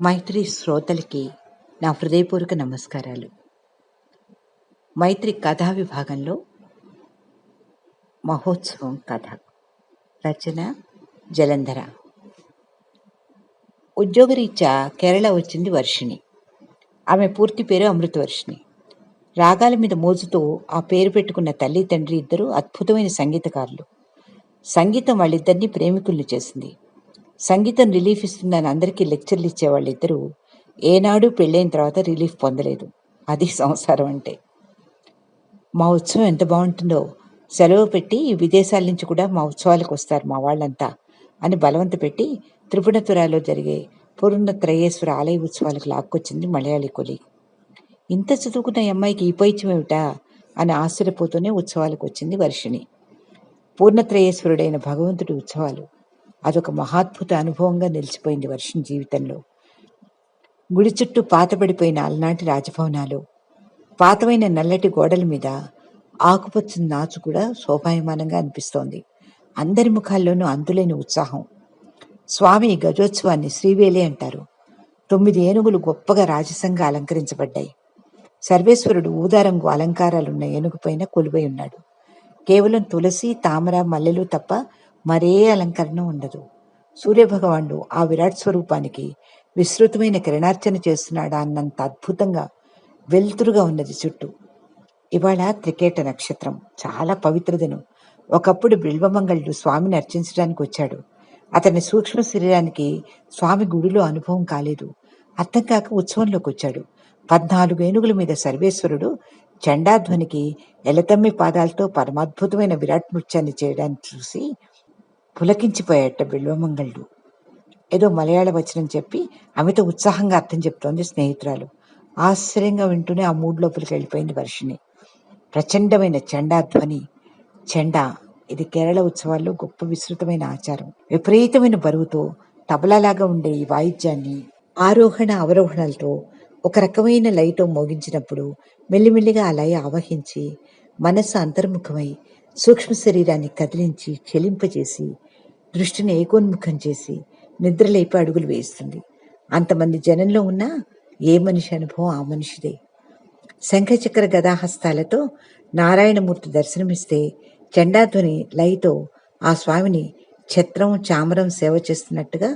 మైత్రి శ్రోతలకి నా హృదయపూర్వక నమస్కారాలు. మైత్రి కథా విభాగంలో మహోత్సవం కథ, రచన జలంధర. ఉద్యోగరీత్యా కేరళ వచ్చింది వర్షిణి. ఆమె పూర్తి పేరు అమృతవర్షిణి. రాగాల మీద మోజుతో ఆ పేరు పెట్టుకున్న తల్లి తండ్రి ఇద్దరు అద్భుతమైన సంగీతకారులు. సంగీతం వాళ్ళిద్దరినీ ప్రేమికుల్ని చేసింది. సంగీతం రిలీఫ్ ఇస్తుందని అందరికీ లెక్చర్లు ఇచ్చేవాళ్ళిద్దరూ ఏనాడు పెళ్ళైన తర్వాత రిలీఫ్ పొందలేదు. అది సంసారం అంటే. మా ఉత్సవం ఎంత బాగుంటుందో, సెలవు పెట్టి విదేశాల నుంచి కూడా మా ఉత్సవాలకు వస్తారు మా వాళ్ళంతా అని బలవంత పెట్టి త్రిపుణతురాలో జరిగే పూర్ణత్రయేశ్వర ఆలయ ఉత్సవాలకు లాక్కొచ్చింది మలయాళీ కొలి. ఇంత చదువుకున్న అమ్మాయికి ఈ పైత్యం ఏమిటా అని ఆశ్చర్యపోతూనే ఉత్సవాలకు వచ్చింది వర్షిణి. పూర్ణత్రయేశ్వరుడైన భగవంతుడి ఉత్సవాలు అదొక మహాద్భుత అనుభవంగా నిలిచిపోయింది వర్షిణి జీవితంలో. గుడి చుట్టూ పాతబడిపోయిన అలనాటి రాజభవనాలు, పాతమైన నల్లటి గోడల మీద ఆకుపచ్చని నాచు కూడా శోభాయమానంగా అనిపిస్తోంది. అందరి ముఖాల్లోనూ అంతులేని ఉత్సాహం. స్వామి గజోత్సవాన్ని శ్రీవేలి అంటారు. 9 ఏనుగులు గొప్పగా రాజసంగా అలంకరించబడ్డాయి. సర్వేశ్వరుడు ఊదారంగు అలంకారాలున్న ఏనుగుపైన కొలువై ఉన్నాడు. కేవలం తులసి, తామర, మల్లెలు తప్ప మరే అలంకరణ ఉండదు. సూర్యభగవానుడు ఆ విరాట్ స్వరూపానికి విస్తృతమైన కిరణార్చన చేస్తున్నాడా అన్నంత అద్భుతంగా వెలుతురుగా ఉన్నది చుట్టూ. ఇవాళ త్రికేట నక్షత్రం, చాలా పవిత్రదను. ఒకప్పుడు బిల్వమంగళుడు స్వామిని అర్చించడానికి వచ్చాడు. అతని సూక్ష్మ శరీరానికి స్వామి గుడిలో అనుభవం కాలేదు. అర్థం కాక ఉత్సవంలోకి వచ్చాడు. 14 ఏనుగుల మీద సర్వేశ్వరుడు చండాధ్వనికి ఎలతమ్మి పాదాలతో పరమాద్భుతమైన విరాట్ నృత్యాన్ని చేయడాన్ని చూసి పులకించిపోయాట బిల్వమంగళుడు. ఏదో మలయాళ వచనం చెప్పి అమిత ఉత్సాహంగా అర్థం చెప్తోంది స్నేహితురాలు. ఆశ్చర్యంగా వింటూనే ఆ మూడు లోపలికి వెళ్ళిపోయింది వర్షిణి. ప్రచండమైన చండాధ్వని. చెండా ఇది కేరళ ఉత్సవాల్లో గొప్ప విస్తృతమైన ఆచారం. విపరీతమైన బరువుతో తబలాలాగా ఉండే ఈ వాయిద్యాన్ని ఆరోహణ అవరోహణలతో ఒక రకమైన లయతో మోగించినప్పుడు మెల్లిమెల్లిగా ఆ లయ ఆవహించి మనస్సు అంతర్ముఖమై సూక్ష్మ శరీరాన్ని కదిలించి చెలింపజేసి దృష్టిని ఏకోన్ముఖం చేసి నిద్రలేపి అడుగులు వేస్తుంది. అంతమంది జనంలో ఉన్నా ఏ మనిషి అనుభవం ఆ మనిషిదే. శంఖచక్ర గదాహస్తాలతో నారాయణమూర్తి దర్శనమిస్తే చండాధ్వని లయతో ఆ స్వామిని ఛత్రం చామరం సేవ చేస్తున్నట్టుగా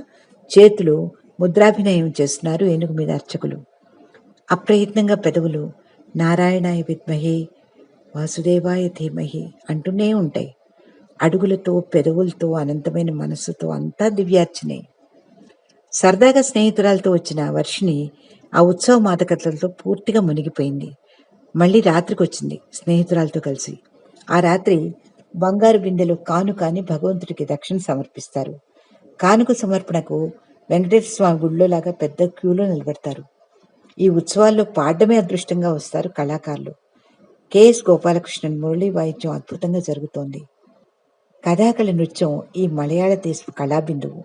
చేతులు ముద్రాభినయం చేస్తున్నారు ఏనుగు మీద అర్చకులు. అప్రయత్నంగా పెదవులు నారాయణాయ విద్మహే వాసుదేవాయ ధీమహి అంటూనే ఉంటాయి. అడుగులతో పెదవులతో అనంతమైన మనస్సుతో అంతా దివ్యార్చనే. సరదాగా స్నేహితురాలతో వచ్చిన వర్షిణి ఆ ఉత్సవ మాదకతలతో పూర్తిగా మునిగిపోయింది. మళ్ళీ రాత్రికి వచ్చింది స్నేహితురాలతో కలిసి. ఆ రాత్రి బంగారు బిందెలో కానుకాని భగవంతుడికి దక్షిణ సమర్పిస్తారు. కానుక సమర్పణకు వెంకటేశ్వర స్వామి గుడిలోలాగా పెద్ద క్యూలో నిలబెడతారు. ఈ ఉత్సవాల్లో పాడమే అదృష్టంగా వస్తారు కళాకారులు. కెఎస్ గోపాలకృష్ణన్ మురళీ వాయిద్యం అద్భుతంగా జరుగుతోంది. కథాకళి నృత్యం ఈ మలయాళ దేశపు కళాబిందువు.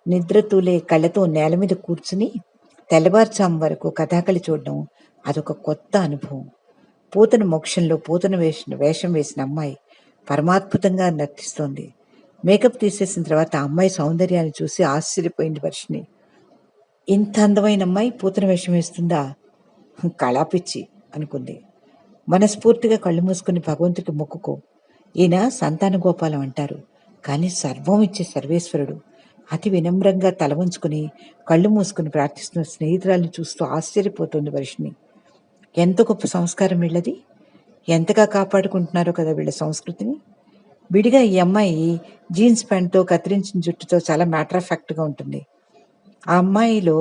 నిద్రతూలే కళ్ళతో నేల మీద కూర్చుని తెల్లవారుజాము వరకు కథాకళి చూడడం అదొక కొత్త అనుభవం. పూతన మోక్షంలో పూతన వేషం వేసిన అమ్మాయి పరమాద్భుతంగా నర్తిస్తోంది. మేకప్ తీసేసిన తర్వాత ఆ అమ్మాయి సౌందర్యాన్ని చూసి ఆశ్చర్యపోయింది వర్షిణి. ఇంత అందమైన అమ్మాయి పూతన వేషం వేస్తుందా? కళాపిచ్చి అనుకుంది. మనస్ఫూర్తిగా కళ్ళు మూసుకుని భగవంతుడికి మొక్కుకో. ఈయన సంతాన గోపాలం అంటారు, కానీ సర్వం ఇచ్చే సర్వేశ్వరుడు. అతి వినమ్రంగా తల వంచుకుని కళ్ళు మూసుకుని ప్రార్థిస్తున్న స్నేహితురాలను చూస్తూ ఆశ్చర్యపోతుంది వర్షిణి. ఎంత గొప్ప సంస్కారం వీళ్ళది! ఎంతగా కాపాడుకుంటున్నారో కదా వీళ్ళ సంస్కృతిని. విడిగా ఈ అమ్మాయి జీన్స్ ప్యాంట్తో కత్తిరించిన జుట్టుతో చాలా మ్యాటర్ ఆఫ్ ఫ్యాక్ట్గా ఉంటుంది. ఆ అమ్మాయిలో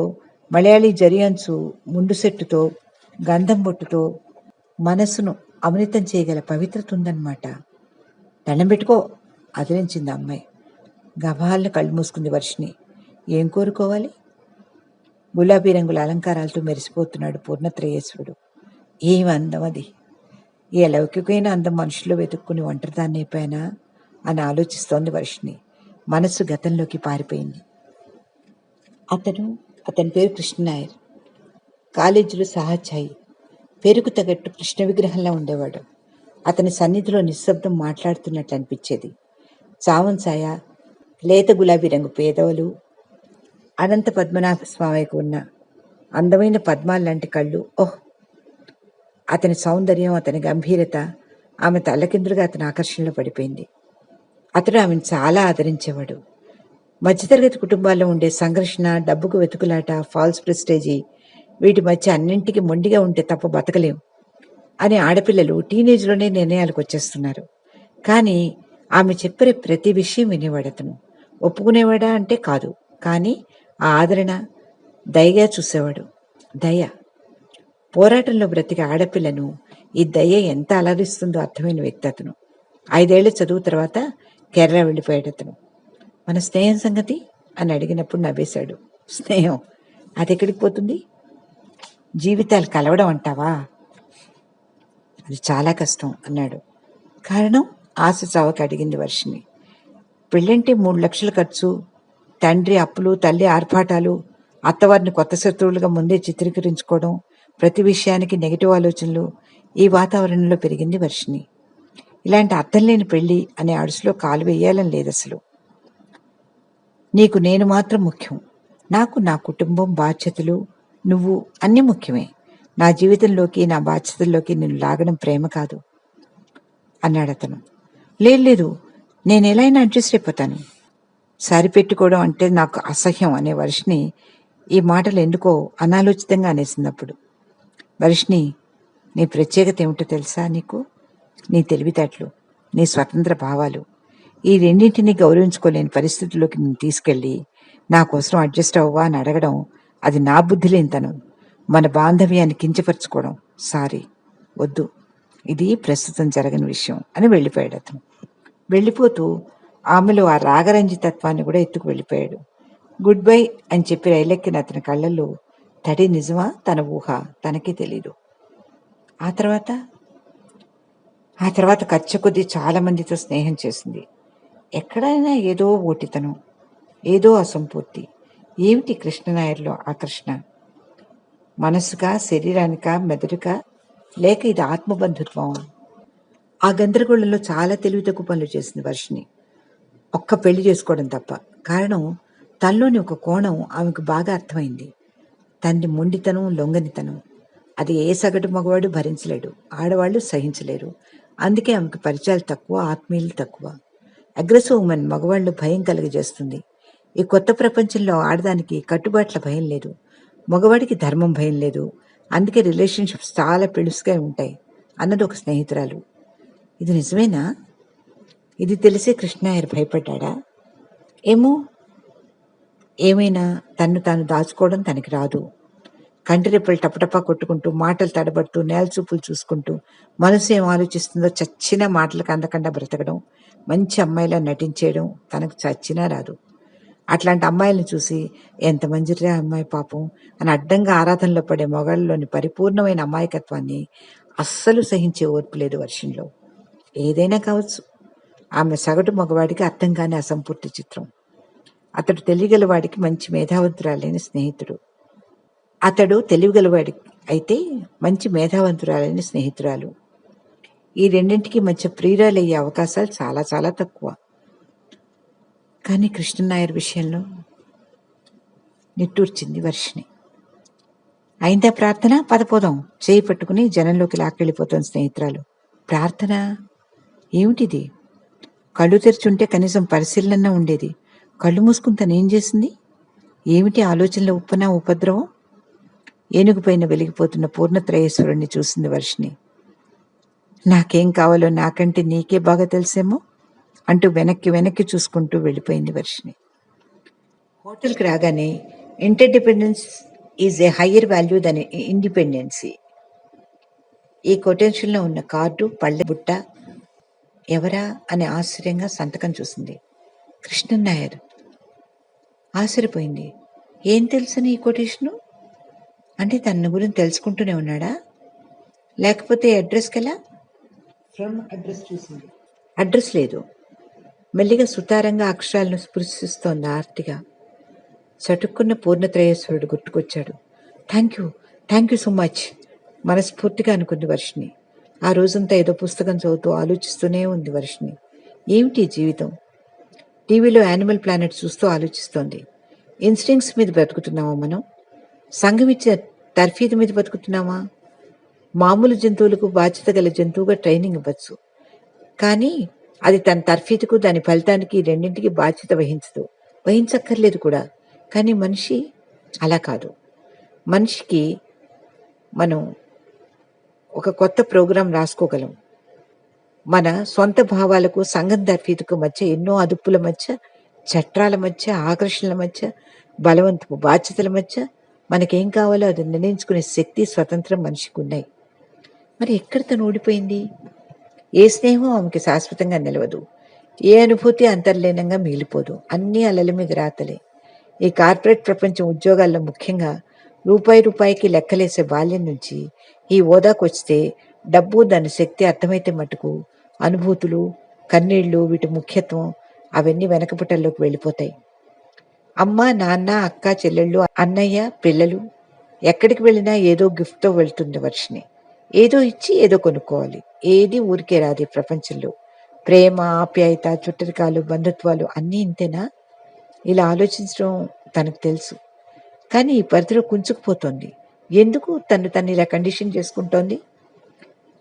మలయాళీ జరియంచు ముండు సెట్టుతో గంధం బొట్టుతో మనసును అమితం చేయగల పవిత్రత ఉందన్నమాట. దండం పెట్టుకో అదిలించింది ఆ అమ్మాయి. గభాలను కళ్ళు మూసుకుంది వర్షిణి. ఏం కోరుకోవాలి? గులాబీ రంగుల అలంకారాలతో మెరిసిపోతున్నాడు పూర్ణత్రయేశ్వరుడు. ఏం అందం అది! ఏ లౌకికమైన అందం మనుషుల్లో వెతుక్కుని ఒంటరిదాన్ని అయిపోయానా అని ఆలోచిస్తోంది వర్షిణి. మనస్సు గతంలోకి పారిపోయింది. అతని పేరు కృష్ణనాయర్. కాలేజీలో సహాధ్యాయి. పేరుకు తగ్గట్టు కృష్ణ విగ్రహంలా ఉండేవాడు. అతని సన్నిధిలో నిశ్శబ్దం మాట్లాడుతున్నట్లు అనిపించేది. చావం ఛాయ, లేత గులాబీ రంగు పేదవులు, అనంత పద్మనాభ స్వామికి ఉన్న అందమైన పద్మాలు లాంటి కళ్ళు. ఓహ్! అతని సౌందర్యం, అతని గంభీరత ఆమె తల్లకిందులుగా అతని ఆకర్షణలో పడిపోయింది. అతడు ఆమెను చాలా ఆదరించేవాడు. మధ్యతరగతి కుటుంబాల్లో ఉండే సంఘర్షణ, డబ్బుకు వెతుకులాట, ఫాల్స్ ప్రెస్టేజీ, వీటి మధ్య అన్నింటికి మొండిగా ఉంటే తప్ప బతకలేం అని ఆడపిల్లలు టీనేజ్లోనే నిర్ణయాలకు వచ్చేస్తున్నారు. కానీ ఆమె చెప్పే ప్రతి విషయం వినేవాడు అతను. ఒప్పుకునేవాడా అంటే కాదు, కానీ ఆ ఆదరణ దయగా చూసేవాడు. దయ. పోరాటంలో బ్రతికే ఆడపిల్లను ఈ దయ ఎంత అలరిస్తుందో అర్థమైన వ్యక్తి అతను. 5 ఏళ్ల చదువు తర్వాత కేరళ వెళ్ళిపోయాడు అతను. మన స్నేహం సంగతి అని అడిగినప్పుడు నవ్వేశాడు. స్నేహం అది ఎక్కడికి పోతుంది? జీవితాలు కలవడం అంటావా? అది చాలా కష్టం అన్నాడు. కారణం? ఆశ చావక అడిగింది వర్షిణి. పెళ్ళంటే 3 లక్షల ఖర్చు, తండ్రి అప్పులు, తల్లి ఆర్భాటాలు, అత్తవారిని కొత్త శత్రువులుగా ముందే చిత్రీకరించుకోవడం, ప్రతి విషయానికి నెగిటివ్ ఆలోచనలు. ఈ వాతావరణంలో పెరిగింది వర్షిణి. ఇలాంటి అర్థం లేని పెళ్లి అనే అడుసులో కాలు వేయాలని లేదసలు. నీకు నేను మాత్రం ముఖ్యం. నాకు నా కుటుంబం, బాధ్యతలు, నువ్వు అన్నీ ముఖ్యమే. నా జీవితంలోకి, నా బాధ్యతల్లోకి నిన్ను లాగడం ప్రేమ కాదు అన్నాడతను. లేదు, నేను ఎలా అయినా అడ్జస్ట్ అయిపోతాను. సరిపెట్టుకోవడం అంటే నాకు అసహ్యం అనే వర్షిణి ఈ మాటలు ఎందుకో అనాలోచితంగా అనేసినప్పుడు. వర్షిణి, నీ ప్రత్యేకత ఏమిటో తెలుసా నీకు? నీ తెలివితేటలు, నీ స్వతంత్ర భావాలు. ఈ రెండింటినీ గౌరవించుకోలేని పరిస్థితుల్లోకి నేను తీసుకెళ్ళి నా కోసం అడ్జస్ట్ అవ్వవా అని అడగడం అది నా బుద్ధి లేనితనం. మన బాంధవ్యాన్ని కించపరుచుకోవడం. సారీ, వద్దు, ఇది ప్రస్తుతం జరగని విషయం అని వెళ్ళిపోయాడు అతను. వెళ్ళిపోతూ ఆమెలో ఆ రాగరంజితత్వాన్ని కూడా ఎత్తుకు వెళ్ళిపోయాడు. గుడ్ బై అని చెప్పి రైలెక్కిన అతని కళ్ళల్లో తడి నిజమా, తన ఊహ తనకే తెలీదు. ఆ తర్వాత ఖర్చు కొద్దీ చాలా మందితో స్నేహం చేసింది. ఎక్కడైనా ఏదో ఓటితనం, ఏదో అసంపూర్తి. ఏమిటి కృష్ణనాయర్లో ఆకర్షణ? మనసుకా, శరీరానికా, మెదడుకా, లేక ఇది ఆత్మబంధుత్వం? ఆ గందరగోళంలో చాలా తెలివి తక్కువ పనులు చేసింది వర్షిణి. ఒక్క పెళ్లి చేసుకోవడం తప్ప. కారణం, తనలోని ఒక కోణం ఆమెకు బాగా అర్థమైంది. తండ్రి మొండితనం, లొంగనితనం. అది ఏ సగటు మగవాడు భరించలేడు, ఆడవాళ్లు సహించలేరు. అందుకే ఆమెకు పరిచయాలు తక్కువ, ఆత్మీయులు తక్కువ. అగ్రెసివ్ ఉమెన్ మగవాళ్ళు భయం కలిగజేస్తుంది. ఈ కొత్త ప్రపంచంలో ఆడదానికి కట్టుబాట్ల భయం లేదు, మగవాడికి ధర్మం భయం లేదు. అందుకే రిలేషన్షిప్స్ చాలా పెళుసుగా ఉంటాయి అన్నది ఒక స్నేహితురాలు. ఇది నిజమేనా? ఇది తెలిసే కృష్ణయ్యర్ భయపడ్డా? ఏమో. ఏమైనా తన్ను తాను దాచుకోవడం తనకి రాదు. కంటిరెప్పలు టపటపా కొట్టుకుంటూ, మాటలు తడబడుతూ, నేలచూపులు చూసుకుంటూ, మనసు ఏం ఆలోచిస్తుందో చచ్చిన మాటలకు అందకుండా బ్రతకడం, మంచి అమ్మాయిలా నటించేయడం తనకు చచ్చినా రాదు. అట్లాంటి అమ్మాయిలను చూసి ఎంత మంచిరా అమ్మాయి పాపం అని అడ్డంగా ఆరాధనలో పడే మొగాళ్ళలోని పరిపూర్ణమైన అమాయకత్వాన్ని అస్సలు సహించే ఓర్పు లేదు వర్షంలో. ఏదైనా కావచ్చు. ఆమె సగటు మగవాడికి అర్థం కాని అసంపూర్తి చిత్రం. అతడు తెలియగలవాడికి మంచి మేధావంతురాలైన స్నేహితుడు. అతడు తెలివిగలవాడి అయితే మంచి మేధావంతురాలైన స్నేహితురాలు. ఈ రెండింటికి మధ్య ప్రియురాలయ్యే అవకాశాలు చాలా చాలా తక్కువ. కానీ కృష్ణనాయర్ విషయంలో నిట్టూర్చింది వర్షిణి. అయిందా ప్రార్థన? పదపోదాం. చేయి పట్టుకుని జనంలోకి లాక్కెళ్ళిపోతుంది స్నేహితురాలు. ప్రార్థన ఏమిటిది? కళ్ళు తెరిచుంటే కనీసం పరిశీలన ఉండేది. కళ్ళు మూసుకుని తనేం చేసింది? ఏమిటి ఆలోచనల ఉప్పన, ఉపద్రవం? ఏనుగుపైన వెలిగిపోతున్న పూర్ణత్రయేశ్వరుణ్ణి చూసింది వర్షిణి. నాకేం కావాలో నాకంటే నీకే బాగా తెలుసేమో అంటూ వెనక్కి చూసుకుంటూ వెళ్ళిపోయింది వర్షిణి. హోటల్కి రాగానే interdependence is a higher value than independency. ఈ కొటేషన్లో ఉన్న కార్డు, పళ్ళె బుట్ట ఎవరా అని ఆశ్చర్యంగా సంతకం చూసింది. కృష్ణనాయర్. ఆశ్చర్యపోయింది. ఏం తెలుసని ఈ కొటేషను? అంటే తన గురించి తెలుసుకుంటూనే ఉన్నాడా? లేకపోతే అడ్రస్కెలా? ఫ్రమ్ అడ్రస్ చూసింది. అడ్రస్ లేదు. మెల్లిగా సుతారంగా అక్షరాలను స్పృశిస్తోంది ఆర్తిగా. చటుక్కున్న పూర్ణత్రయేశ్వరుడు గుర్తుకొచ్చాడు. థ్యాంక్ యూ సో మచ్ మనస్ఫూర్తిగా అనుకుంది వర్షిణి. ఆ రోజంతా ఏదో పుస్తకం చదువుతూ ఆలోచిస్తూనే ఉంది వర్షిణి. ఏమిటి జీవితం? టీవీలో యానిమల్ ప్లానెట్ చూస్తూ ఆలోచిస్తోంది. ఇన్స్టింక్ట్స్ మీద బ్రతుకుతున్నామా మనం? సంఘం ఇచ్చిన తర్ఫీదు మీద బతుకుతున్నామా? మామూలు జంతువులకు బాధ్యత గల జంతువుగా ట్రైనింగ్ ఇవ్వచ్చు, కానీ అది తన తర్ఫీదుకు, దాని ఫలితానికి రెండింటికి బాధ్యత వహించక్కర్లేదు కూడా. కానీ మనిషి అలా కాదు. మనిషికి మనం ఒక కొత్త ప్రోగ్రాం రాసుకోగలం. మన సొంత భావాలకు, సంఘం తర్ఫీదుకు మధ్య ఎన్నో అదుపుల మధ్య, చట్టాల మధ్య, ఆకర్షణల మధ్య, బలవంతపు బాధ్యతల మధ్య మనకేం కావాలో అది నిర్ణయించుకునే శక్తి, స్వతంత్రం మనిషికి ఉన్నాయి. మరి ఎక్కడ తను ఓడిపోయింది? ఏ స్నేహం ఆమెకి శాశ్వతంగా నిలవదు, ఏ అనుభూతి అంతర్లీనంగా మిగిలిపోదు. అన్నీ అలల మీద రాతలే. ఈ కార్పొరేట్ ప్రపంచం ఉద్యోగాల్లో ముఖ్యంగా రూపాయికి లెక్కలేసే బాల్యం నుంచి ఈ హోదాకు వస్తే డబ్బు, దాని శక్తి అర్థమైతే మటుకు అనుభూతులు, కన్నీళ్లు, వీటి ముఖ్యత్వం అవన్నీ వెనకపుటల్లోకి వెళ్ళిపోతాయి. అమ్మ, నాన్న, అక్క, చెల్లెళ్ళు, అన్నయ్య, పిల్లలు ఎక్కడికి వెళ్ళినా ఏదో గిఫ్ట్తో వెళ్తుంది వర్షిని. ఏదో ఇచ్చి ఏదో కొనుక్కోవాలి. ఏది ఊరికే రాదు ఈ ప్రపంచంలో. ప్రేమ, ఆప్యాయత, చుట్టరికాలు, బంధుత్వాలు అన్నీ ఇంతేనా? ఇలా ఆలోచించడం తనకు తెలుసు. కానీ ఈ పరిధిలో కుంచుకుపోతోంది. ఎందుకు తను ఇలా కండిషన్ చేసుకుంటోంది?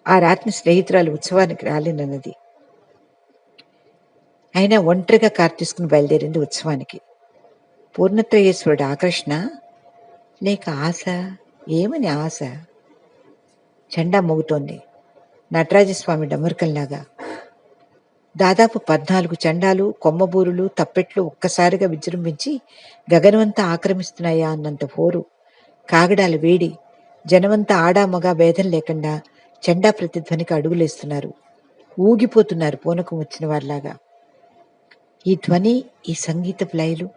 ఆ రాత్రి స్నేహితురాలు ఉత్సవానికి రాలేనన్నది. అయినా ఒంటరిగా కారు తీసుకుని బయలుదేరింది ఉత్సవానికి. పూర్ణత్రయేశ్వరుడు ఆకర్షణ లేక ఆశ? ఏమని ఆశ? చెండా మోగుతోంది నటరాజస్వామి డమరుకంలాగా. దాదాపు 14 చెండాలు, కొమ్మబూరులు, తప్పెట్లు ఒక్కసారిగా విజృంభించి గగనమంతా ఆక్రమిస్తున్నాయా అన్నంత హోరు. కాగడాల వేడి. జనమంతా ఆడా మగ భేదం లేకుండా చెండా ప్రతిధ్వనికి అడుగులేస్తున్నారు. ఊగిపోతున్నారు పూనకం వచ్చిన వారిలాగా. ఈ ధ్వని, ఈ సంగీతపు లయలు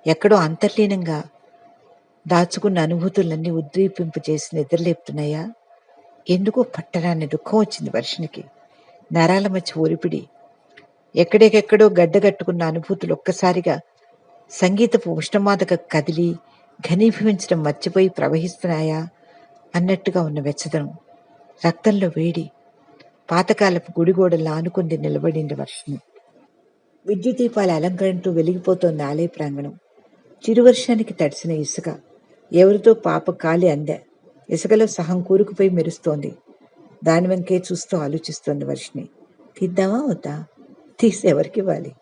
ఎక్కడో అంతర్లీనంగా దాచుకున్న అనుభూతులన్నీ ఉద్దీపింపు చేసి నిద్రలేపుతున్నాయా? ఎందుకో పట్టరాని దుఃఖం వచ్చింది వర్షినికి. నరాల మధ్య ఒరిపిడి. ఎక్కడెక్కడో గడ్డగట్టుకున్న అనుభూతులు ఒక్కసారిగా సంగీతపు ఉష్ణమాదక కదిలి ఘనీభవించడం మర్చిపోయి ప్రవహిస్తున్నాయా అన్నట్టుగా ఉన్న వెచ్చదనం. రక్తంలో వేడి. పాతకాలపు గుడిగోడల్లా ఆనుకుంది నిలబడింది వర్షిని. విద్యుత్ దీపాల అలంకరణతో వెలిగిపోతోంది ఆలయ ప్రాంగణం. చిరువర్షానికి తడిసిన ఇసుక ఎవరితో పాప కాలి అందే. ఇసుకలో సహం కూరుకుపోయి మెరుస్తోంది. దాని వెంకే చూస్తూ ఆలోచిస్తోంది వర్షిని. తీద్దామా వద్దా? తీసి ఎవరికివ్వాలి?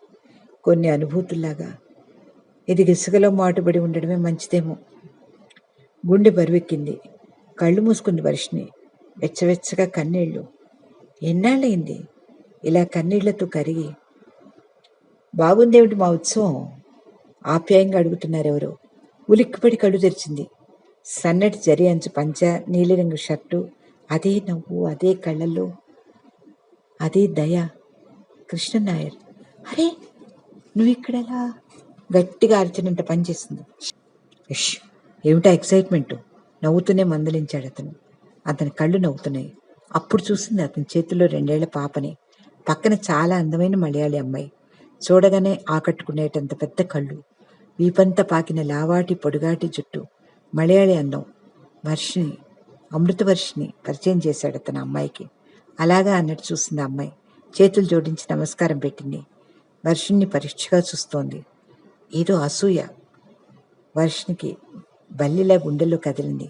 కొన్ని అనుభూతుల్లాగా ఇది ఇసుకలో మాటుబడి ఉండడమే మంచిదేమో. గుండె బరువెక్కింది. కళ్ళు మూసుకుంది వర్షిని. వెచ్చవెచ్చగా కన్నీళ్లు. ఎన్నాళ్ళయింది ఇలా కన్నీళ్లతో కరిగి? బాగుందేమిటి మా ఉత్సవం? ఆప్యాయంగా అడుగుతున్నారెవరో. ఉలిక్కిపడి కళ్ళు తెరిచింది. సన్నటి జరి అంచు పంచ, నీలిరంగు షర్టు, అదే నవ్వు, అదే కళ్ళల్లో అదే దయ. కృష్ణనాయర్. అరే, నువ్విక్కడెలా? గట్టిగా అరిచినంత పనిచేసింది. ఇష్, ఏమిటా ఎక్సైట్మెంటు? నవ్వుతూనే మందలించాడు అతను. అతని కళ్ళు నవ్వుతున్నాయి. అప్పుడు చూసింది అతని చేతుల్లో 2 ఏళ్ల పాపని. పక్కన చాలా అందమైన మలయాళీ అమ్మాయి. చూడగానే ఆకట్టుకునేటంత పెద్ద కళ్ళు, వీపంతా పాకిన లావాటి పొడుగాటి జుట్టు. మలయాళీ అందం. వర్షిని, అమృతవర్షిని పరిచయం చేశాడు అతను అమ్మాయికి. అలాగా అన్నట్టు చూసింది అమ్మాయి. చేతులు జోడించి నమస్కారం పెట్టింది. వర్షిని పరీక్షగా చూస్తోంది. ఏదో అసూయ వర్షినికి బల్లిలా గుండెల్లో కదిలింది.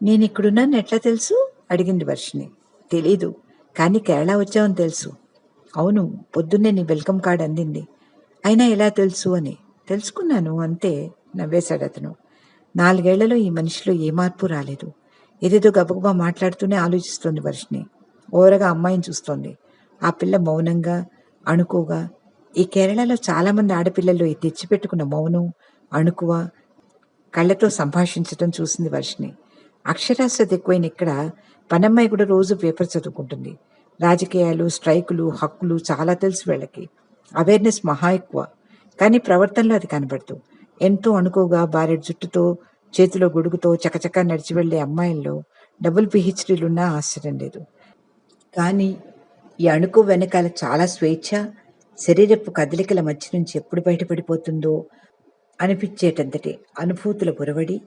నేనిక్కడున్నాను ఎట్లా తెలుసు? అడిగింది వర్షిని. తెలీదు, కానీ కేరళ వచ్చావని తెలుసు. అవును, పొద్దున్నే నీ వెల్కమ్ కార్డ్ అందింది. అయినా ఎలా తెలుసు అని. తెలుసుకున్నాను అంతే, నవ్వేశాడు అతను. 4 ఏళ్లలో ఈ మనిషిలో ఏ మార్పు రాలేదు. ఏదేదో గబగబా మాట్లాడుతూనే ఆలోచిస్తోంది వర్షిని. ఓరగా అమ్మాయిని చూస్తోంది. ఆ పిల్ల మౌనంగా, అణుకుగా. ఈ కేరళలో చాలామంది ఆడపిల్లల్లో ఈ తెచ్చిపెట్టుకున్న మౌనం, అణుకువ, కళ్ళతో సంభాషించటం చూసింది వర్షిని. అక్షరాస్యత ఎక్కువైన ఇక్కడ పనమ్మాయి కూడా రోజు పేపర్ చదువుకుంటుంది. రాజకీయాలు, స్ట్రైకులు, హక్కులు చాలా తెలుసు వీళ్ళకి. అవేర్నెస్ మహా ఎక్కువ. కానీ ప్రవర్తనలో అది కనబడదు. ఎంతో అణుకుగా, బారెడు జుట్టుతో, చేతిలో గొడుగుతో చకచకా నడిచి వెళ్లే అమ్మాయిల్లో డబుల్ పిహెచ్డీలున్నా ఆశ్చర్యం లేదు. కానీ ఈ అణుకు వెనకాల చాలా స్వేచ్ఛ, శరీరపు కదలికల మధ్య నుంచి ఎప్పుడు బయటపడిపోతుందో అనిపించేటంతటి అనుభూతుల బురవడి,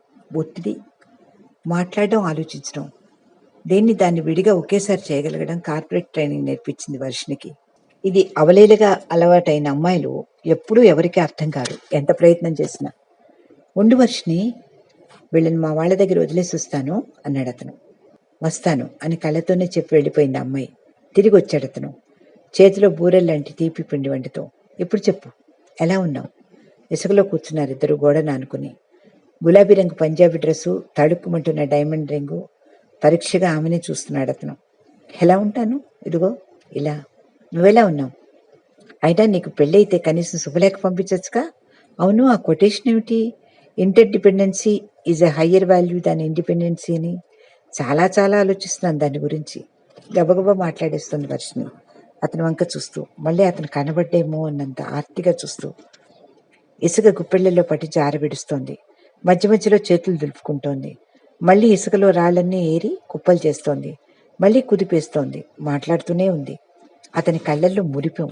ఒత్తిడి. మాట్లాడడం, ఆలోచించడం, దాన్ని విడిగా ఒకేసారి చేయగలగడం కార్పొరేట్ ట్రైనింగ్ నేర్పించింది వర్షినికి. ఇది అవలేలుగా అలవాటైన అమ్మాయిలు ఎప్పుడూ ఎవరికీ అర్థం కాదు, ఎంత ప్రయత్నం చేసినా. ఉండు వర్షిని, వీళ్ళని మా వాళ్ళ దగ్గర వదిలేసి వస్తాను అన్నాడు అతను. వస్తాను అని కళ్ళతోనే చెప్పి వెళ్ళిపోయింది అమ్మాయి. తిరిగి వచ్చాడు అతను, చేతిలో బూరెల్లాంటి తీపి పిండి వంటతో. ఇప్పుడు చెప్పు, ఎలా ఉన్నావు? ఇసుకలో కూర్చున్నారు ఇద్దరు గోడను ఆనుకుని. గులాబీ రంగు పంజాబీ డ్రెస్సు, తడుక్కుమంటున్న డైమండ్ రింగు. పరీక్షగా ఆమెనే చూస్తున్నాడు అతను. ఎలా ఉంటాను? ఇదిగో ఇలా. నువ్వెలా ఉన్నావు? అయినా నీకు పెళ్ళైతే కనీసం శుభలేఖ పంపించచ్చుగా. అవును, ఆ కొటేషన్ ఏమిటి? Inter dependency is a higher value than independency అని. చాలా చాలా ఆలోచిస్తున్నాను దాని గురించి. గబగబా మాట్లాడేస్తుంది వర్షిని అతని వంక చూస్తూ, మళ్ళీ అతను కనబడ్డేమో అన్నంత ఆర్తిగా చూస్తూ. ఇసుక గుప్పెళ్లలో పట్టి జారబిడుస్తోంది. మధ్య మధ్యలో చేతులు దులుపుకుంటోంది. మళ్ళీ ఇసుకలో రాళ్లన్నీ ఏరి కుప్పలు చేస్తోంది. మళ్ళీ కుదిపేస్తోంది. మాట్లాడుతూనే ఉంది. అతని కళ్ళల్లో మురిపం,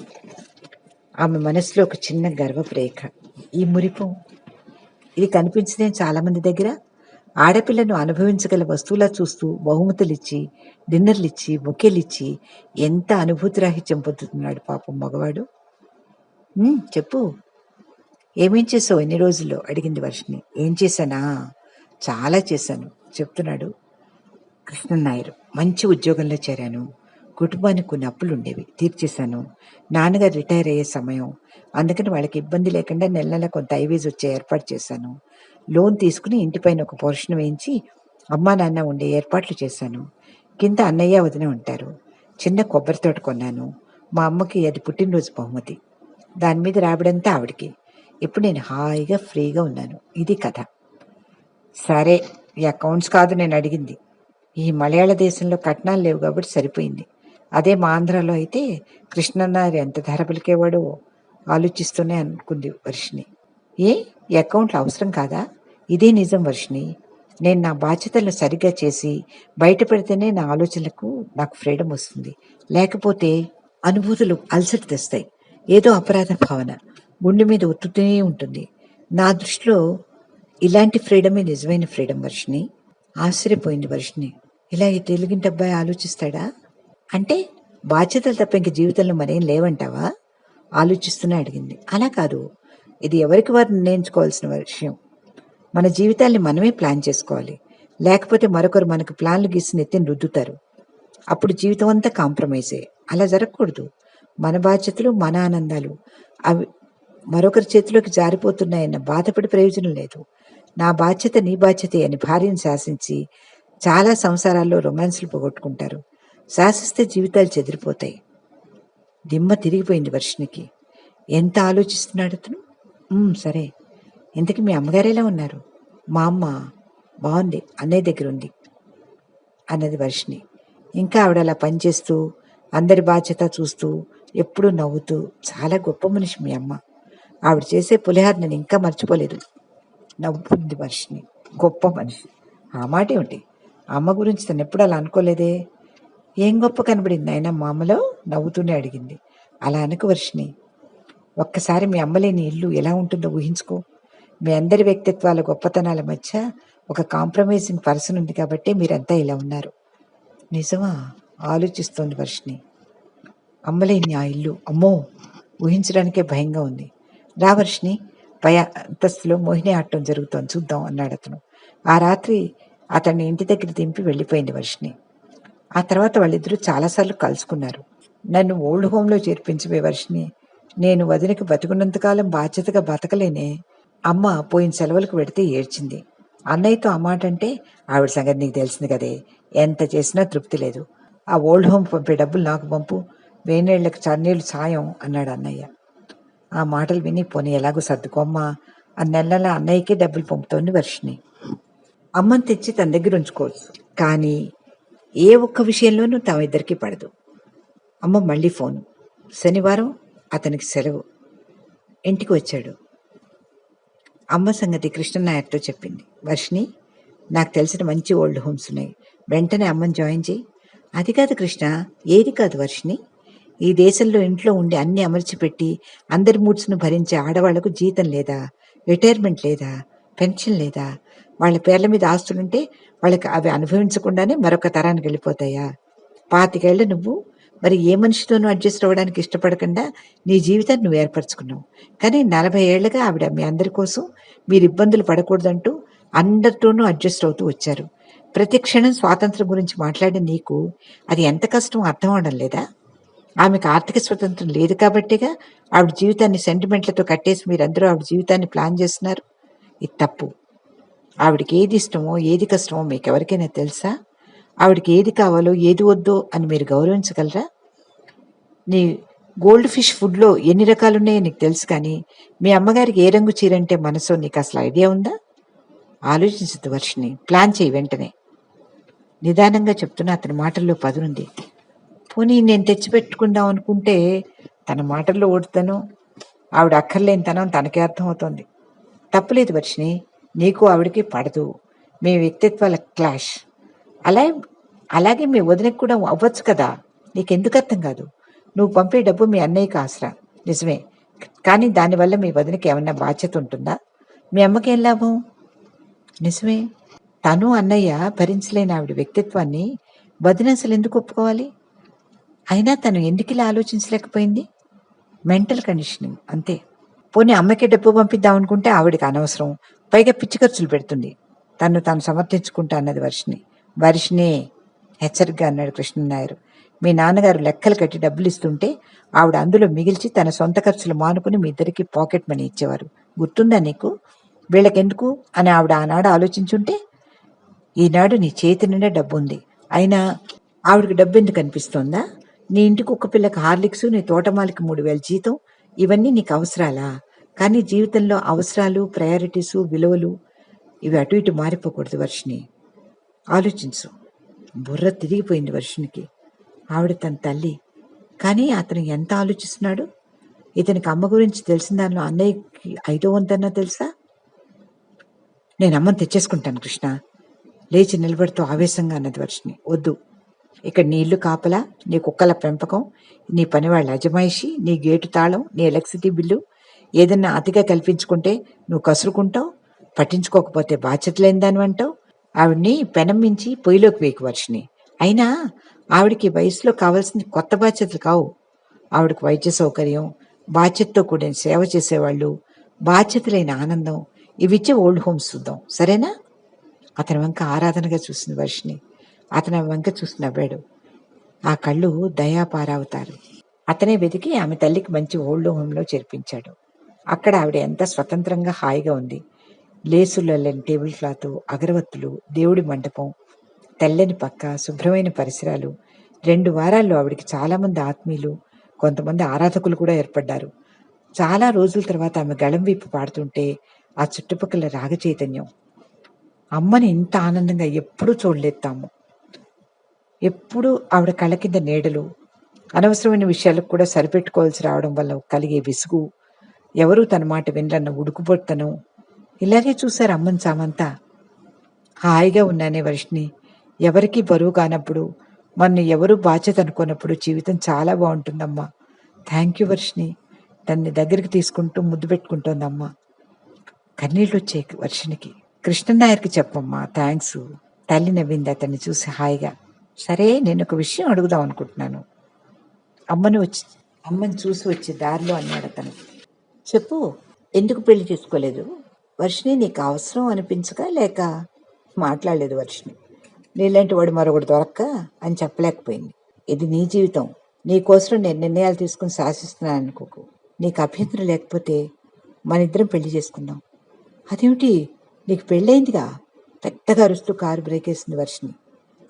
ఆమె మనసులో ఒక చిన్న గర్వపు రేఖ. ఈ మురిపం, ఇది కనిపించదే చాలా మంది దగ్గర. ఆడపిల్లను అనుభవించగల వస్తువులా చూస్తూ బహుమతులిచ్చి, డిన్నర్లిచ్చి, బొకేలిచ్చి ఎంత అనుభూతిరాహిత్యం పొందుతున్నాడు పాపం మగవాడు. చెప్పు, ఏమేం చేసావు ఎన్ని రోజుల్లో? అడిగింది వర్షిని. ఏం చేశానా? చాలా చేశాను చెప్తున్నాడు కృష్ణనాయరు. మంచి ఉద్యోగంలో చేరాను. కుటుంబానికి కొన్ని అప్పులు ఉండేవి, తీర్చేశాను. నాన్నగారు రిటైర్ అయ్యే సమయం, అందుకని వాళ్ళకి ఇబ్బంది లేకుండా నెల నెల కొంత ఐవేజ్ వచ్చే ఏర్పాటు చేశాను. లోన్ తీసుకుని ఇంటిపైన ఒక పోర్షన్ వేయించి అమ్మా నాన్న ఉండే ఏర్పాట్లు చేశాను. కింద అన్నయ్య వదిన ఉంటారు. చిన్న కొబ్బరి తోట కొన్నాను. మా అమ్మకి అది పుట్టినరోజు బహుమతి. దాని మీద రాబడంతా ఆవిడికి. ఇప్పుడు నేను హాయిగా ఫ్రీగా ఉన్నాను. ఇది కథ. సరే, ఈ అకౌంట్స్ కాదు నేను అడిగింది. ఈ మలయాళ దేశంలో కట్నాలు లేవు కాబట్టి సరిపోయింది. అదే మా ఆంధ్రాలో అయితే కృష్ణన్నారి ఎంత ధర పలికేవాడో ఆలోచిస్తూనే అనుకుంది వర్షిని. ఈ అకౌంట్లు అవసరం కాదా? ఇదే నిజం వర్షిని. నేను నా బాధ్యతలను సరిగ్గా చేసి బయట పెడితేనే నా ఆలోచనలకు నాకు ఫ్రీడమ్ వస్తుంది. లేకపోతే అనుభూతులు అలసట తెస్తాయి. ఏదో అపరాధ భావన గుండె మీద ఒత్తుతూనే ఉంటుంది. నా దృష్టిలో ఇలాంటి ఫ్రీడమే నిజమైన ఫ్రీడమ్ వర్షిని. ఆశ్చర్యపోయింది వర్షిని. ఇలా ఈ తెలుగింటి అబ్బాయి ఆలోచిస్తాడా? అంటే బాధ్యతలు తప్ప ఇంక జీవితంలో మరేం లేవంటావా? ఆలోచిస్తూనే అడిగింది. అలా కాదు, ఇది ఎవరికి వారు నిర్ణయించుకోవాల్సిన విషయం. మన జీవితాల్ని మనమే ప్లాన్ చేసుకోవాలి. లేకపోతే మరొకరు మనకు ప్లాన్లు గీసి నెత్తిని రుద్దుతారు. అప్పుడు జీవితం అంతా కాంప్రమైజే. అలా జరగకూడదు. మన బాధ్యతలు, మన ఆనందాలు అవి మరొకరి చేతిలోకి జారిపోతున్నాయన్న బాధపడి ప్రయోజనం లేదు. నా బాధ్యత నీ బాధ్యతే అని భార్యను శాసించి చాలా సంసారాల్లో రొమాన్స్లు పోగొట్టుకుంటారు. శాసిస్తే జీవితాలు చెదిరిపోతాయి. దిమ్మ తిరిగిపోయింది వర్షినికి. ఎంత ఆలోచిస్తున్నాడు అతను. సరే, ఇంతకీ మీ అమ్మగారు ఎలా ఉన్నారు? మా అమ్మ బాగుంది, అన్నయ్య దగ్గర ఉంది అన్నది వర్షిని. ఇంకా ఆవిడ అలా పనిచేస్తూ అందరి బాధ్యత చూస్తూ ఎప్పుడూ నవ్వుతూ, చాలా గొప్ప మనిషి మీ అమ్మ. ఆవిడ చేసే పులిహార నేను ఇంకా మర్చిపోలేదు నవ్వుతుంది వర్షిని. గొప్ప మనిషి, ఆ మాట ఏమిటి? అమ్మ గురించి తను ఎప్పుడు అలా అనుకోలేదే. ఏం గొప్ప కనబడింది ఆయన మా అమ్మలో? నవ్వుతూనే అడిగింది. అలా అనుకు వర్షిని. ఒక్కసారి మీ అమ్మలేని ఇల్లు ఎలా ఉంటుందో ఊహించుకో. మీ అందరి వ్యక్తిత్వాల గొప్పతనాల మధ్య ఒక కాంప్రమైజింగ్ పర్సన్ ఉంది కాబట్టి మీరంతా ఇలా ఉన్నారు. నిజమా? ఆలోచిస్తోంది వర్షిని. అమ్మలేని ఆ ఇల్లు, అమ్మో, ఊహించడానికే భయంగా ఉంది. రా వర్షిని, పై అంతస్తులో మోహిని ఆడటం జరుగుతోంది, చూద్దాం అన్నాడు అతను. ఆ రాత్రి అతన్ని ఇంటి దగ్గర దింపి వెళ్ళిపోయింది వర్షిని. ఆ తర్వాత వాళ్ళిద్దరూ చాలాసార్లు కలుసుకున్నారు. నన్ను ఓల్డ్ హోమ్లో చేర్పించవే వర్షిని. నేను వదినకి బతుకున్నంతకాలం బాధ్యతగా బతకలేనే. అమ్మ పోయిన సెలవులకు పెడితే ఏడ్చింది. అన్నయ్యతో ఆ మాట అంటే ఆవిడ సంగతి నీకు తెలిసింది కదే. ఎంత చేసినా తృప్తి లేదు. ఆ ఓల్డ్ హోమ్ పంపే డబ్బులు నాకు పంపు, వేనేళ్లకు చన్నీళ్లు సాయం అన్నాడు అన్నయ్య. ఆ మాటలు విని పోనీ ఎలాగో సర్దుకోమ్మా అని నెల అన్నయ్యకే డబ్బులు పంపుతోంది వర్షిని. అమ్మని తెచ్చి తన దగ్గర ఉంచుకోవచ్చు, కానీ ఏ ఒక్క విషయంలోనూ తమిద్దరికీ పడదు. అమ్మ మళ్ళీ ఫోను. శనివారం అతనికి సెలవు. ఇంటికి వచ్చాడు. అమ్మ సంగతి కృష్ణనాయర్తో చెప్పింది. వర్షిని, నాకు తెలిసిన మంచి ఓల్డ్ హోమ్స్ ఉన్నాయి, వెంటనే అమ్మని జాయిన్ చేయి. అది కాదు కృష్ణ. ఏది కాదు వర్షిని? ఈ దేశంలో ఇంట్లో ఉండి అన్ని అమర్చిపెట్టి అందరి మూడ్స్ను భరించే ఆడవాళ్లకు జీతం లేదా, రిటైర్మెంట్ లేదా, పెన్షన్ లేదా? వాళ్ళ పేర్ల మీద ఆస్తులుంటే వాళ్ళకి అవి అనుభవించకుండానే మరొక తరానికి వెళ్ళిపోతాయా? 25 ఏళ్ళు నువ్వు మరి ఏ మనిషితోనూ అడ్జస్ట్ అవ్వడానికి ఇష్టపడకుండా నీ జీవితాన్ని నువ్వు ఏర్పరచుకున్నావు. కానీ 40 ఏళ్లుగా ఆవిడ మీ అందరి కోసం మీరు ఇబ్బందులు పడకూడదంటూ అందరితోనూ అడ్జస్ట్ అవుతూ వచ్చారు. ప్రతి క్షణం స్వాతంత్రం గురించి మాట్లాడిన నీకు అది ఎంత కష్టం అర్థం అవడం లేదా? ఆమెకు ఆర్థిక స్వతంత్రం లేదు కాబట్టేగా ఆవిడ జీవితాన్ని సెంటిమెంట్లతో కట్టేసి మీరందరూ ఆవిడ జీవితాన్ని ప్లాన్ చేస్తున్నారు. ఇది తప్పు. ఆవిడకి ఏది ఇష్టమో ఏది కష్టమో మీకెవరికైనా తెలుసా? ఆవిడకి ఏది కావాలో ఏది వద్దో అని మీరు గౌరవించగలరా? నీ గోల్డ్ ఫిష్ ఫుడ్లో ఎన్ని రకాలున్నాయో నీకు తెలుసు, కానీ మీ అమ్మగారికి ఏ రంగు చీరంటే మనసో నీకు అసలు ఐడియా ఉందా? ఆలోచించదు వర్షిని, ప్లాన్ చేయి వెంటనే. నిదానంగా చెప్తున్నా అతని మాటల్లో పదునుంది. పోనీ నేను తెచ్చిపెట్టుకుందాం అనుకుంటే తన మాటల్లో ఓడుతాను, ఆవిడ అక్కర్లేని తనం తనకే అర్థమవుతోంది. తప్పులేదు వర్షిని, నీకు ఆవిడకి పడదు, మీ వ్యక్తిత్వాల క్లాష్. అలాగే మీ వదినకు కూడా అవ్వచ్చు కదా, నీకెందుకు అర్థం కాదు? నువ్వు పంపే డబ్బు మీ అన్నయ్యకి ఆసరా నిజమే, కానీ దానివల్ల మీ వదినకి ఏమన్నా బాధ్యత ఉంటుందా? మీ అమ్మకి ఏం లాభం? నిజమే, తను అన్నయ్య భరించలేని ఆవిడ వ్యక్తిత్వాన్ని వదిన అసలు ఎందుకు ఒప్పుకోవాలి? అయినా తను ఎందుకు ఇలా ఆలోచించలేకపోయింది? మెంటల్ కండిషనింగ్ అంతే. పోనీ అమ్మకి డబ్బు పంపిద్దాం అనుకుంటే ఆవిడకి అనవసరం, పైగా పిచ్చి ఖర్చులు పెడుతుంది. తాను సమర్థించుకుంటా అన్నది వర్షిని. వర్షిని, హెచ్చరికగా అన్నాడు కృష్ణనాయరు. మీ నాన్నగారు లెక్కలు కట్టి డబ్బులు ఇస్తుంటే ఆవిడ అందులో మిగిల్చి తన సొంత ఖర్చులు మానుకుని మీ ఇద్దరికి పాకెట్ మనీ ఇచ్చేవారు. గుర్తుందా నీకు? వీళ్ళకెందుకు అని ఆవిడ ఆనాడు ఆలోచించుంటే ఈనాడు నీ చేతి నిండా డబ్బు ఉంది. అయినా ఆవిడకి డబ్బు ఎందుకు అనిపిస్తోందా? నీ ఇంటికి ఒక పిల్లకి హార్లిక్స్, నీ తోటమాలికి 3000 జీతం, ఇవన్నీ నీకు అవసరాలా? కానీ జీవితంలో అవసరాలు, ప్రయారిటీసు, విలువలు ఇవి అటు ఇటు మారిపోకూడదు వర్షిని. ఆలోచించు. బుర్ర తిరిగిపోయింది వర్షినికి. ఆవిడ తన తల్లి, కానీ అతను ఎంత ఆలోచిస్తున్నాడు? ఇతనికి అమ్మ గురించి తెలిసిన దానిలో అన్నయ్యకి 5వ వంతన్నా తెలుసా? నేను అమ్మని తెచ్చేసుకుంటాను కృష్ణ, లేచి నిలబడుతూ ఆవేశంగా అన్నది వర్షిని. వద్దు, ఇక్కడ నీ ఇల్లు కాపలా, నీ కుక్కల పెంపకం, నీ పనివాళ్ళ అజమాయిషి, నీ గేటు తాళం, నీ ఎలక్ట్రిసిటీ బిల్లు ఏదన్నా అతిగా కల్పించుకుంటే నువ్వు కసురుకుంటావు, పట్టించుకోకపోతే బాధ్యత లేని దాని అంటావు. ఆవిడ్ని పెనం మించి పొయ్యిలోకి వేయకు వర్షిని. అయినా ఆవిడికి వయసులో కావాల్సింది కొత్త బాధ్యతలు కావు. ఆవిడకి వైద్య సౌకర్యం, బాధ్యతతో కూడిన సేవ చేసేవాళ్ళు, బాధ్యతలైన ఆనందం, ఇవిచ్చే ఓల్డ్ హోమ్స్ చూద్దాం, సరేనా? అతని వంక ఆరాధనగా చూసింది వర్షిని. అతని వంక చూసి నవ్వాడు. ఆ కళ్ళు దయాపారావుతారు. అతనే వెతికి ఆమె తల్లికి మంచి ఓల్డ్ హోంలో చేర్పించాడు. అక్కడ ఆవిడ ఎంత స్వతంత్రంగా హాయిగా ఉంది. లేసులు అల్లని టేబుల్ క్లాత్, అగరవత్తులు, దేవుడి మండపం, తెల్లని పక్క, శుభ్రమైన పరిసరాలు. 2 వారాల్లో ఆవిడికి చాలామంది ఆత్మీయులు, కొంతమంది ఆరాధకులు కూడా ఏర్పడ్డారు. చాలా రోజుల తర్వాత ఆమె గళం విప్పి పాడుతుంటే ఆ చుట్టుపక్కల రాగ చైతన్యం. అమ్మని ఇంత ఆనందంగా ఎప్పుడూ చూడలేస్తాము. ఎప్పుడూ ఆవిడ కళ్ళ కింద నీడలు, అనవసరమైన విషయాలకు కూడా సరిపెట్టుకోవాల్సి రావడం వల్ల కలిగే విసుగు, ఎవరూ తన మాట వినరన్న ఉడుకుబొట్టను, ఇలాగే చూశారు అమ్మని సామంతా. హాయిగా ఉన్నానే వర్షిని, ఎవరికీ బరువు కానప్పుడు, మన ఎవరూ బాధ్యత అనుకున్నప్పుడు జీవితం చాలా బాగుంటుందమ్మా. థ్యాంక్ యూ వర్షిని, తన్ని దగ్గరికి తీసుకుంటూ ముద్దు పెట్టుకుంటోందమ్మా. కన్నీళ్ళు వచ్చాయి వర్షినికి. కృష్ణనాయర్కి చెప్పమ్మా థ్యాంక్స్. తల్లి నవ్వింది అతన్ని చూసి హాయిగా. సరే, నేను ఒక విషయం అడుగుదాం అనుకుంటున్నాను. అమ్మని చూసి వచ్చే దారిలో అన్నాడు అతను. చెప్పు. ఎందుకు పెళ్లి చేసుకోలేదు? వర్షిని, నీకు అవసరం అనిపించక లేక? మాట్లాడలేదు వర్షిని. నీలాంటి వాడు మరొకటి దొరక్క అని చెప్పలేకపోయింది. ఇది నీ జీవితం, నీకోసం నేను నిర్ణయాలు తీసుకుని శాసిస్తున్నాను అనుకోకు. నీకు అభ్యంతరం లేకపోతే మన ఇద్దరం పెళ్లి చేసుకుందాం. అదేమిటి, నీకు పెళ్ళయిందిగా? పెద్దగా అరుస్తూ కారు బ్రేక్ వేసింది వర్షిని.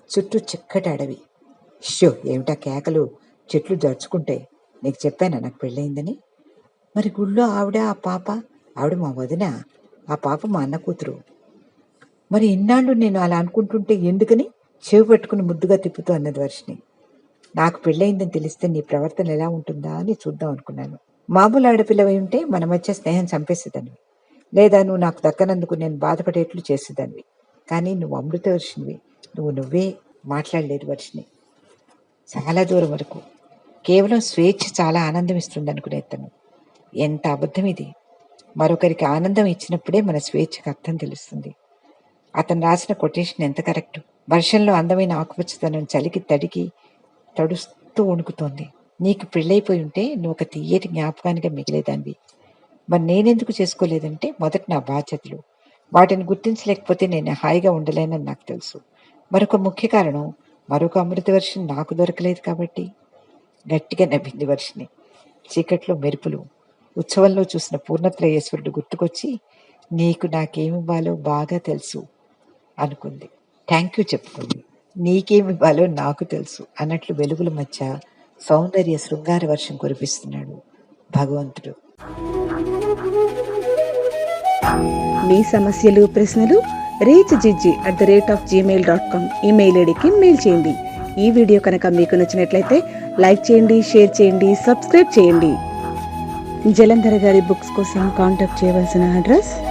చుట్టూ చిక్కటి అడవి. షో, ఏమిటా కేకలు? చెట్లు జరుచుకుంటాయి. నీకు చెప్పానా నాకు పెళ్ళయిందని? మరి గుళ్ళో ఆవిడ, ఆ పాప? ఆవిడ మా వదిన, ఆ పాప మా అన్న కూతురు. మరి ఇన్నాళ్ళు నేను అలా అనుకుంటుంటే ఎందుకని? చెవి పట్టుకుని ముద్దుగా తిప్పుతూ అన్నది వర్షిని. నాకు పెళ్ళయిందని తెలిస్తే నీ ప్రవర్తన ఎలా ఉంటుందా అని చూద్దాం అనుకున్నాను. మామూలు ఆడపిల్లవై ఉంటే మన మధ్య స్నేహం చంపేసేదానివి, లేదా నువ్వు నాకు దక్కనందుకు నేను బాధపడేట్లు చేసేదానివి. కానీ నువ్వు అమృత వర్షినివి, నువ్వే. మాట్లాడలేదు వర్షిని చాలా దూరం వరకు. కేవలం స్వేచ్ఛ చాలా ఆనందం ఇస్తుంది అనుకునే తను. ఎంత అబద్ధం ఇది! మరొకరికి ఆనందం ఇచ్చినప్పుడే మన స్వేచ్ఛకు అర్థం తెలుస్తుంది. అతను రాసిన కొటేషన్ ఎంత కరెక్టు. వర్షంలో అందమైన ఆకుపచ్చదనం చలికి గుర్తు వణుకుతోంది. నీకు పెళ్ళైపోయి ఉంటే నువ్వు ఒక తియ్యటి జ్ఞాపకానిగా మిగిలేదానివి. మరి నేనెందుకు చేసుకోలేదంటే, మొదట నా బాధ్యతలు. వాటిని గుర్తించలేకపోతే నేను హాయిగా ఉండలేనని నాకు తెలుసు. మరొక ముఖ్య కారణం, మరొక అమృతవర్షిని నాకు దొరకలేదు కాబట్టి. గట్టిగా నవ్వింది వర్షిణి. చీకట్లో మెరుపులు, ఉత్సవంలో చూసిన పూర్ణత్రయేశ్వరుడు గుర్తుకొచ్చి, నీకు నాకేమివ్వాలో బాగా తెలుసు అనుకుంది. Thank you చెప్పుకుంది. నీకేమివ్వాలో నాకు తెలుసు అన్నట్లు వెలుగుల మధ్య సౌందర్య శృంగార వర్షం కురిపిస్తున్నాడు భగవంతుడు. మీ సమస్యలు, ప్రశ్నలు reachgg@gmail.com ఈమెయిల్ ఐడికి మెయిల్ చేయండి. ఈ వీడియో కనుక మీకు నచ్చినట్లయితే లైక్ చేయండి, షేర్ చేయండి, సబ్స్క్రైబ్ చేయండి. జలంధర్ గారి బుక్స్ కోసం కాంటాక్ట్ చేయవలసిన అడ్రస్